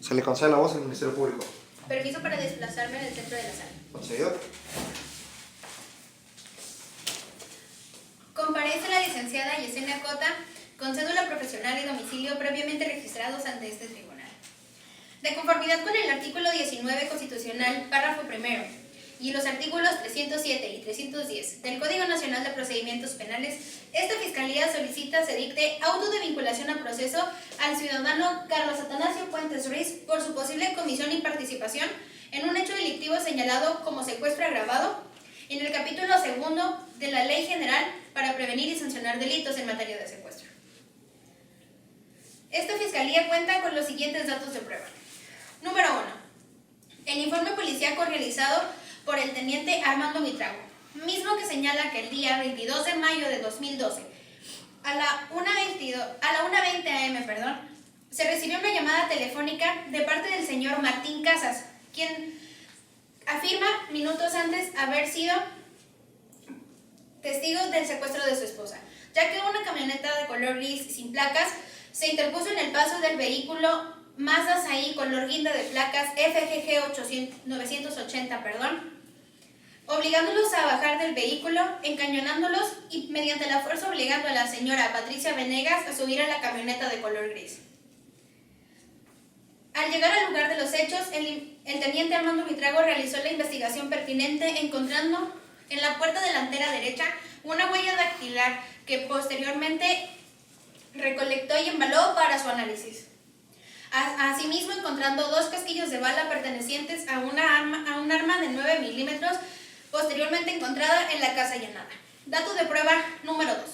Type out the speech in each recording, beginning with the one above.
Se le concede la voz al Ministerio Público. Permiso para desplazarme en el centro de la sala. Concedido. Comparece la licenciada Yesenia Cota con cédula profesional y domicilio previamente registrados ante este tribunal. De conformidad con el artículo 19 constitucional, párrafo primero, y los artículos 307 y 310 del Código Nacional de Procedimientos Penales, esta Fiscalía solicita se dicte auto de vinculación a proceso al ciudadano Carlos Atanasio Puentes Ruiz por su posible comisión y participación en un hecho delictivo señalado como secuestro agravado en el capítulo segundo de la Ley General para prevenir y sancionar delitos en materia de secuestro. Esta Fiscalía cuenta con los siguientes datos de prueba. Número 1. El informe policíaco realizado por el teniente Armando Buitrago, mismo que señala que el día 22 de mayo de 2012, a la 1:20 am, se recibió una llamada telefónica de parte del señor Martín Casas, quien afirma minutos antes haber sido testigo del secuestro de su esposa, ya que una camioneta de color gris sin placas se interpuso en el paso del vehículo Mazda Sai color guinda de placas FGG 980, obligándolos a bajar del vehículo, encañonándolos y mediante la fuerza obligando a la señora Patricia Venegas a subir a la camioneta de color gris. Al llegar al lugar de los hechos, el teniente Armando Buitrago realizó la investigación pertinente, encontrando en la puerta delantera derecha una huella dactilar que posteriormente recolectó y embaló para su análisis. Asimismo, encontrando 2 casquillos de bala pertenecientes a un arma de 9 milímetros, posteriormente encontrada en la casa allanada. Dato de prueba número 2.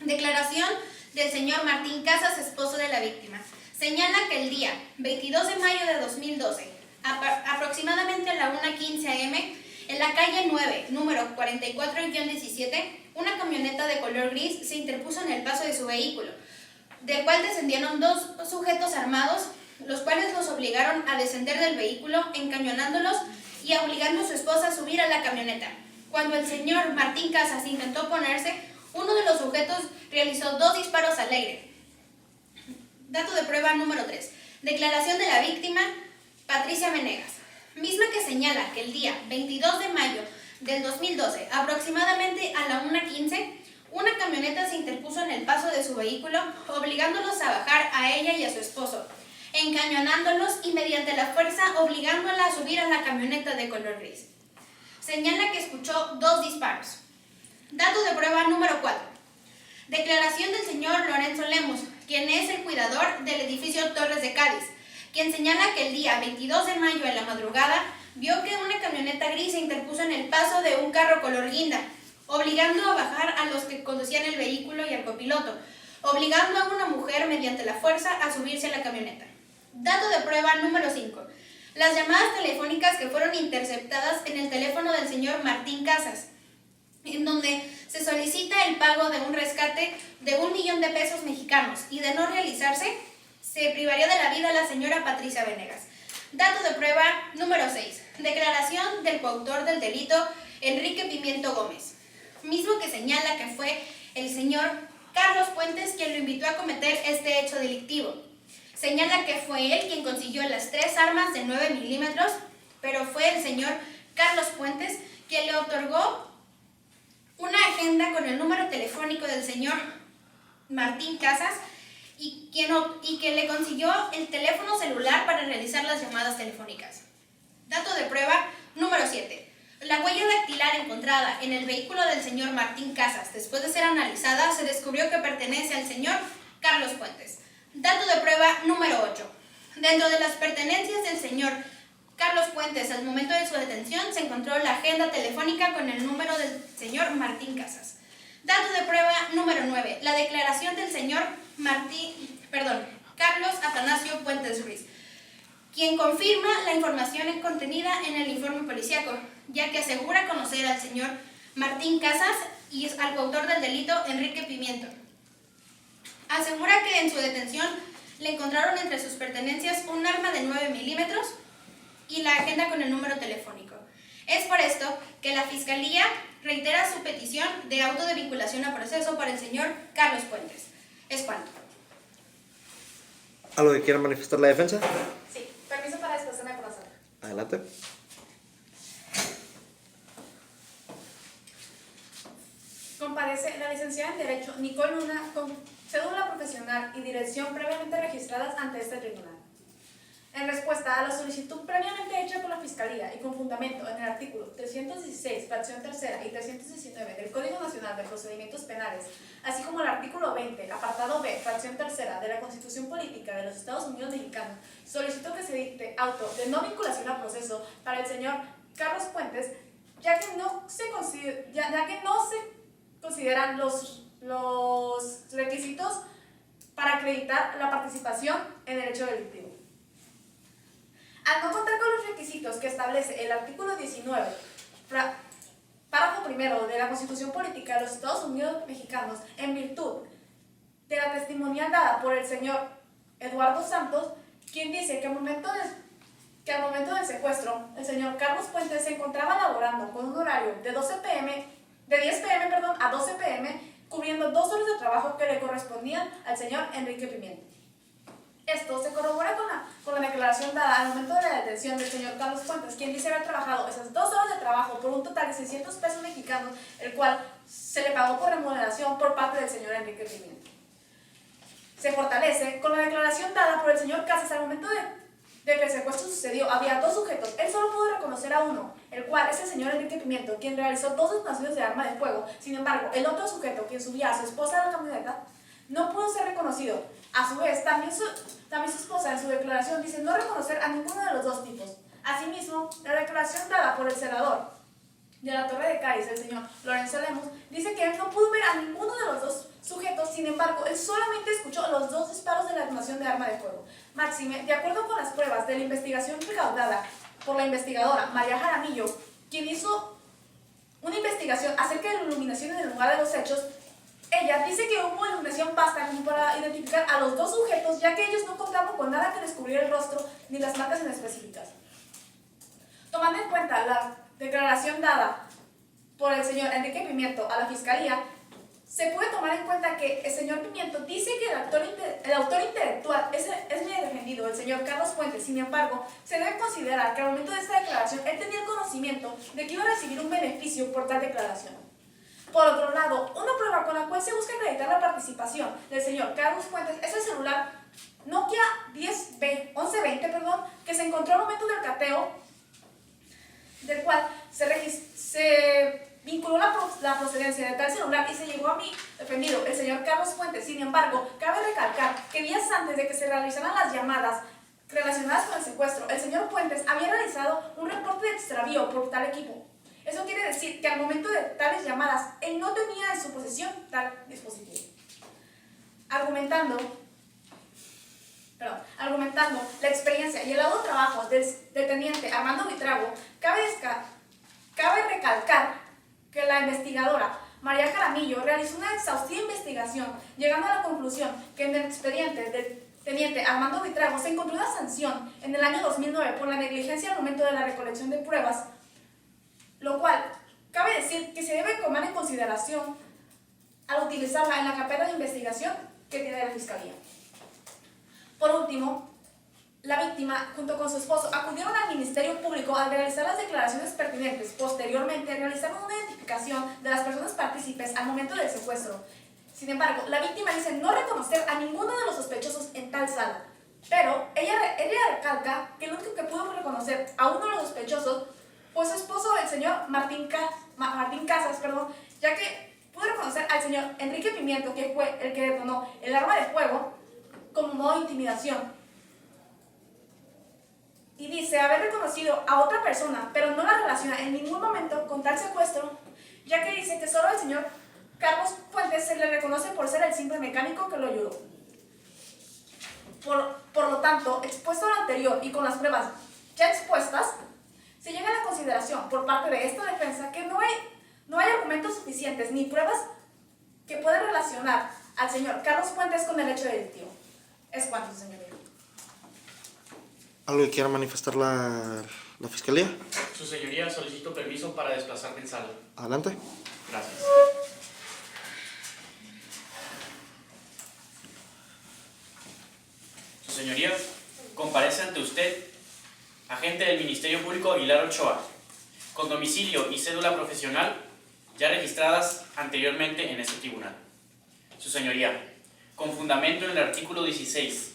Declaración del señor Martín Casas, esposo de la víctima. Señala que el día 22 de mayo de 2012, aproximadamente a la 1:15 am, en la calle 9, número 44-17, una camioneta de color gris se interpuso en el paso de su vehículo, del cual descendieron 2 sujetos armados, los cuales los obligaron a descender del vehículo, encañonándolos y obligando a su esposa a subir a la camioneta. Cuando el señor Martín Casas intentó oponerse, uno de los sujetos realizó 2 disparos al aire. Dato de prueba número 3. Declaración de la víctima, Patricia Venegas, misma que señala que el día 22 de mayo del 2012, aproximadamente a la 1:15, una camioneta se interpuso en el paso de su vehículo, obligándolos a bajar a ella y a su esposo, encañonándolos y mediante la fuerza obligándola a subir a la camioneta de color gris. Señala que escuchó 2 disparos. Dato de prueba número 4. Declaración del señor Lorenzo Lemos, quien es el cuidador del edificio Torres de Cádiz, quien señala que el día 22 de mayo en la madrugada vio que una camioneta gris se interpuso en el paso de un carro color guinda, obligando a bajar a los que conducían el vehículo y al copiloto, obligando a una mujer mediante la fuerza a subirse a la camioneta. Dato de prueba número 5. Las llamadas telefónicas que fueron interceptadas en el teléfono del señor Martín Casas, en donde se solicita el pago de un rescate de 1 millón de pesos mexicanos y de no realizarse, se privaría de la vida a la señora Patricia Venegas. Dato de prueba número 6. Declaración del coautor del delito, Enrique Pimiento Gómez, mismo que señala que fue el señor Carlos Puentes quien lo invitó a cometer este hecho delictivo. Señala que fue él quien consiguió las 3 armas de 9 milímetros, pero fue el señor Carlos Puentes quien le otorgó una agenda con el número telefónico del señor Martín Casas y que le consiguió el teléfono celular para realizar las llamadas telefónicas. Dato de prueba número 7. La huella dactilar encontrada en el vehículo del señor Martín Casas, después de ser analizada, se descubrió que pertenece al señor Carlos Puentes. Dato de prueba número 8. Dentro de las pertenencias del señor Carlos Puentes, al momento de su detención, se encontró la agenda telefónica con el número del señor Martín Casas. Dato de prueba número 9. La declaración del señor Carlos Atanasio Puentes Ruiz, quien confirma la información contenida en el informe policíaco, ya que asegura conocer al señor Martín Casas y es al coautor del delito, Enrique Pimiento. Asegura que en su detención le encontraron entre sus pertenencias un arma de 9 milímetros y la agenda con el número telefónico. Es por esto que la Fiscalía reitera su petición de auto de vinculación a proceso para el señor Carlos Puentes. Es cuanto. ¿Algo que quiera manifestar la defensa? Adelante. Comparece la licenciada en Derecho Nicole Luna con cédula profesional y dirección previamente registradas ante este tribunal. En respuesta a la solicitud previamente hecha por la Fiscalía y con fundamento en el artículo 316, fracción tercera y 319 del Código Nacional de Procedimientos Penales, así como el artículo 20, apartado B, fracción tercera de la Constitución Política de los Estados Unidos Mexicanos, solicito que se dicte auto de no vinculación a proceso para el señor Carlos Puentes, ya que no se consideran los requisitos para acreditar la participación en el hecho delictivo. Al no contar con los requisitos que establece el artículo 19, párrafo primero de la Constitución Política de los Estados Unidos Mexicanos, en virtud de la testimonial dada por el señor Eduardo Santos, quien dice que al momento del secuestro, el señor Carlos Puentes se encontraba laborando con un horario de 10 p.m. a 12 p.m., cubriendo 2 horas de trabajo que le correspondían al señor Enrique Pimienta. Esto se corrobora con la declaración dada al momento de la detención del señor Carlos Puentes, quien dice haber trabajado esas 2 horas de trabajo por un total de 600 pesos mexicanos, el cual se le pagó por remuneración por parte del señor Enrique Pimienta. Se fortalece con la declaración dada por el señor Casas al momento de que el secuestro sucedió. Había 2 sujetos, él solo pudo reconocer a uno, el cual es el señor Enrique Pimiento, quien realizó 2 detonaciones de arma de fuego. Sin embargo, el otro sujeto, quien subía a su esposa a la camioneta, no pudo ser reconocido. A su vez, también su esposa en su declaración dice no reconocer a ninguno de los 2 tipos. Asimismo, la declaración dada por el senador de la Torre de Cádiz, el señor Lorenzo Lemus, dice que él no pudo ver a ninguno de los 2 sujetos, sin embargo, él solamente escuchó los 2 disparos de la detonación de arma de fuego. Máxime, de acuerdo con las pruebas de la investigación recaudada por la investigadora María Jaramillo, quien hizo una investigación acerca de la iluminación en el lugar de los hechos, ella dice que hubo iluminación basta como para identificar a los 2 sujetos, ya que ellos no contaban con nada que les cubriera el rostro ni las marcas en específicas. Tomando en cuenta la declaración dada por el señor Enrique Pimiento a la Fiscalía, se puede tomar en cuenta que el señor Pimiento dice que el autor intelectual es mi defendido, el señor Carlos Puentes. Sin embargo, se debe considerar que al momento de esta declaración él tenía el conocimiento de que iba a recibir un beneficio por tal declaración. Por otro lado, una prueba con la cual se busca acreditar la participación del señor Carlos Puentes es el celular Nokia 1120, que se encontró al momento del cateo, del cual se vinculó la procedencia de tal celular y se llegó a mi defendido, el señor Carlos Puentes. Sin embargo, cabe recalcar que días antes de que se realizaran las llamadas relacionadas con el secuestro, el señor Puentes había realizado un reporte de extravío por tal equipo. Eso quiere decir que al momento de tales llamadas, él no tenía en su posesión tal dispositivo. Argumentando la experiencia y el arduo trabajo del teniente Armando Buitrago, cabe recalcar que la investigadora María Jaramillo realizó una exhaustiva investigación, llegando a la conclusión que en el expediente del teniente Armando Buitrago se encontró una sanción en el año 2009 por la negligencia al momento de la recolección de pruebas, lo cual cabe decir que se debe tomar en consideración al utilizarla en la carpeta de investigación que tiene la Fiscalía. Por último, la víctima, junto con su esposo, acudieron al Ministerio Público al realizar las declaraciones pertinentes. Posteriormente, realizaron una identificación de las personas partícipes al momento del secuestro. Sin embargo, la víctima dice no reconocer a ninguno de los sospechosos en tal sala, pero ella recalca que el único que pudo reconocer a uno de los sospechosos fue su esposo, el señor Martín Casas, ya que pudo reconocer al señor Enrique Pimiento, que fue el que detonó el arma de fuego como modo de intimidación. Y dice haber reconocido a otra persona, pero no la relaciona en ningún momento con tal secuestro, ya que dice que solo al señor Carlos Fuentes se le reconoce por ser el simple mecánico que lo ayudó. Por lo tanto, expuesto a lo anterior y con las pruebas ya expuestas, se llega a la consideración por parte de esta defensa que no hay argumentos suficientes ni pruebas que puedan relacionar al señor Carlos Fuentes con el hecho delictivo. Es cuanto, señoría. ¿Algo que quiera manifestar la Fiscalía? Su señoría, solicito permiso para desplazarme en sala. Adelante. Gracias. Su señoría, comparece ante usted agente del Ministerio Público Aguilar Ochoa, con domicilio y cédula profesional ya registradas anteriormente en este tribunal. Su señoría, con fundamento en el artículo 16,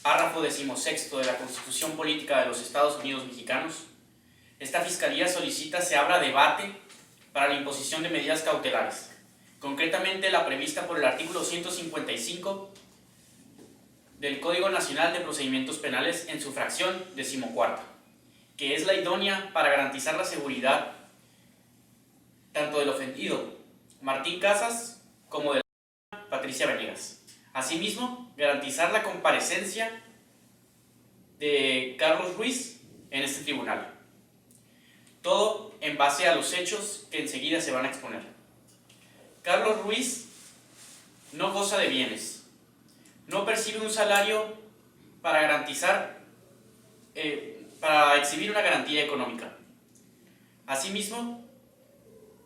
párrafo 16 de la Constitución Política de los Estados Unidos Mexicanos, esta Fiscalía solicita se abra debate para la imposición de medidas cautelares, concretamente la prevista por el artículo 155 del Código Nacional de Procedimientos Penales en su fracción 14ª, que es la idónea para garantizar la seguridad tanto del ofendido Martín Casas como de la Patricia Venegas. Asimismo, garantizar la comparecencia de Carlos Ruiz en este tribunal. Todo en base a los hechos que enseguida se van a exponer. Carlos Ruiz no goza de bienes, no percibe un salario para garantizar, para exhibir una garantía económica. Asimismo,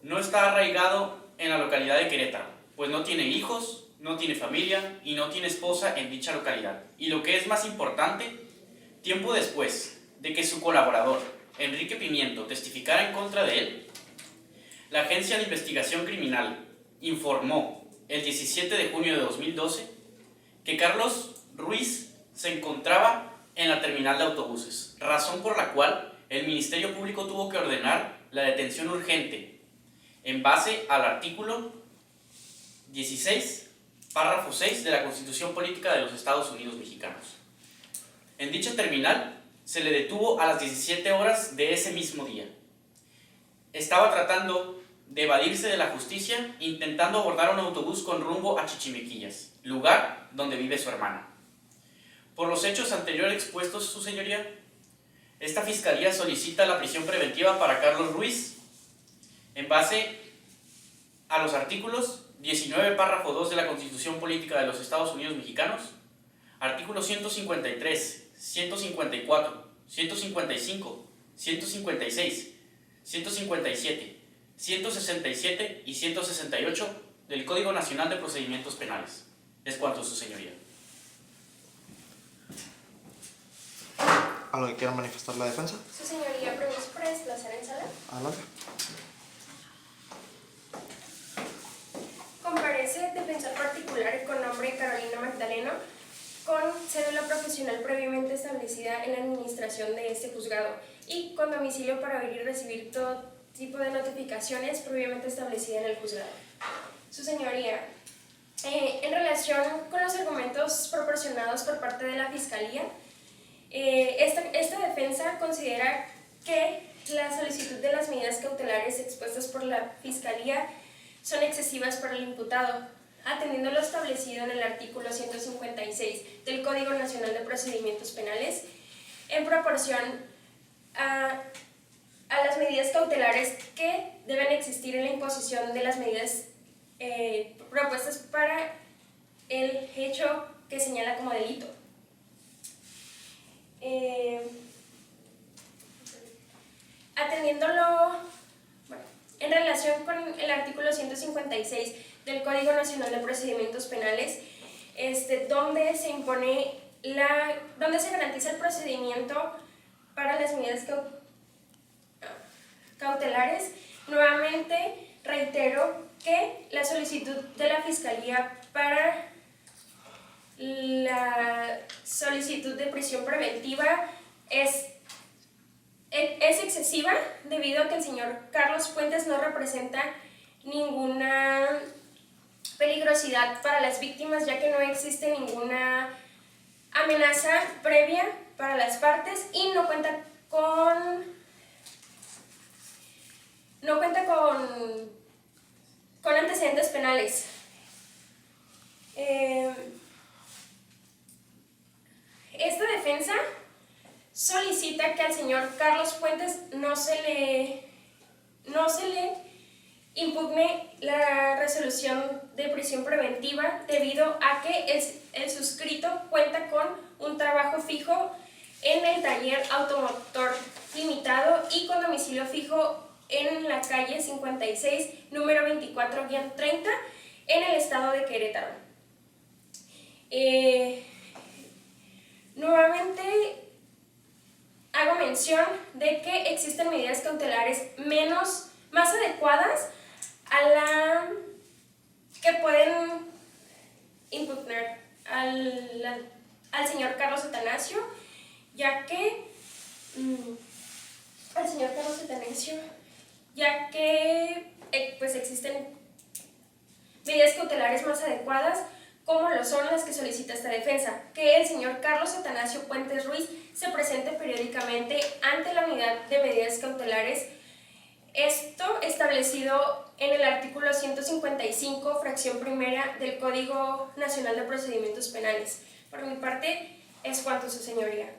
no está arraigado en la localidad de Querétaro, pues no tiene hijos, no tiene familia y no tiene esposa en dicha localidad. Y lo que es más importante, tiempo después de que su colaborador, Enrique Pimiento, testificara en contra de él, la Agencia de Investigación Criminal informó el 17 de junio de 2012 que Carlos Ruiz se encontraba en la terminal de autobuses, razón por la cual el Ministerio Público tuvo que ordenar la detención urgente en base al artículo 16, párrafo 6 de la Constitución Política de los Estados Unidos Mexicanos. En dicha terminal se le detuvo a las 17 horas de ese mismo día. Estaba tratando de evadirse de la justicia, intentando abordar un autobús con rumbo a Chichimequillas, lugar donde vive su hermana. Por los hechos anteriores expuestos, su señoría, esta Fiscalía solicita la prisión preventiva para Carlos Ruiz en base a los artículos 19, párrafo 2 de la Constitución Política de los Estados Unidos Mexicanos, artículos 153, 154, 155, 156, 157, 167 y 168 del Código Nacional de Procedimientos Penales. Es cuanto, su señoría. ¿Algo que quiera manifestar la defensa? Su señoría, permiso para desplazar en sala. Adelante. Comparece defensor particular con nombre Carolina Magdaleno, con cédula profesional previamente establecida en la administración de este juzgado y con domicilio para oír y recibir todo tipo de notificaciones previamente establecidas en el juzgado. Su señoría, en relación con los argumentos proporcionados por parte de la Fiscalía, esta defensa considera que la solicitud de las medidas cautelares expuestas por la Fiscalía son excesivas para el imputado, atendiendo lo establecido en el artículo 156 del Código Nacional de Procedimientos Penales, en proporción a las medidas cautelares que deben existir en la imposición de las medidas propuestas para el hecho que señala como delito. En relación con el artículo 156 del Código Nacional de Procedimientos Penales, donde se impone donde se garantiza el procedimiento para las medidas cautelares, nuevamente reitero que la solicitud de la Fiscalía para la solicitud de prisión preventiva es excesiva debido a que el señor Carlos Fuentes no representa ninguna peligrosidad para las víctimas, ya que no existe ninguna amenaza previa para las partes y no cuenta con antecedentes penales. Esta defensa solicita que al señor Carlos Fuentes no se le impugne la resolución de prisión preventiva debido a que el suscrito cuenta con un trabajo fijo en el taller automotor limitado y con domicilio fijo en la calle 56, número 24-30, en el estado de Querétaro. Nuevamente hago mención mención de que existen medidas cautelares más adecuadas a la que pueden impugnar al señor Carlos Atanasio, ya que pues existen medidas cautelares más adecuadas, como lo son las que solicita esta defensa, que el señor Carlos Atanasio Puentes Ruiz se presente periódicamente ante la unidad de medidas cautelares, esto establecido en el artículo 155, fracción primera del Código Nacional de Procedimientos Penales. Por mi parte, es cuanto, su señoría.